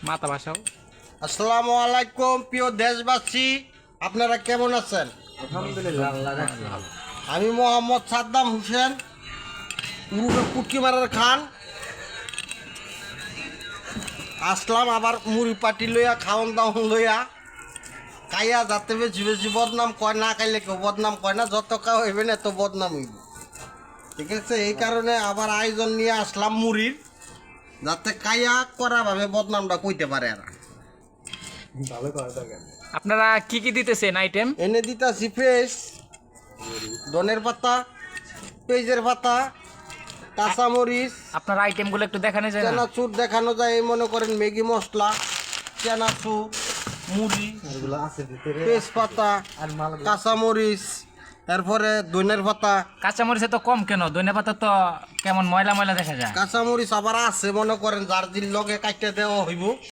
মাথা ভাসাও। আসসালামু আলাইকুম প্রিয় দেশবাসী, আপনারা কেমন আছেন? আলহামদুলিল্লাহ, আল্লাহ রাখছে ভালো। আমি মোহাম্মদ সাদ্দাম হোসেন, উরুপে পুটকি মারার খান। আসলাম আবার মুড়ি পাটি লইয়া, খাওয়ান দাওয়ান লইয়া, খাইয়া যাতে বেশি বেশি বদনাম কয়, না খাইলে কেউ বদনাম কয় না, যত খাওয়া হইবে না এত বদনাম হইব। ঠিক আছে, এই কারণে আবার আয়োজন নিয়ে আসলাম মুড়ির, যাতে কাইয়া করাভাবে বদনামটা কইতে পারে। আর ভালো করা দরকার। আপনারা কি কি দিতেছেন আইটেম? এনে দিতাছি ফ্রেশ ধনের পাতা, পেঁয়াজের পাতা, কাঁচামরিচ, আপনার আইটেমগুলো একটু দেখানো যায় না? চানাচুর দেখানো যায়। এই মনে করেন ম্যাগি মশলা, চানাচুর, মুড়ি, এগুলো আছে ভিতরে তেজপাতা, আর মাল কাঁচামরিচ, এরপরে ধনের পাতা। কাঁচামরিচে তো কম কেন? ধনেপাতা তো কেমন ময়লা ময়লা দেখা যায়। কাঁচামরিচ আবার আছে মনে করেন যার দিন লগে কাটতে দেওয়া হইব।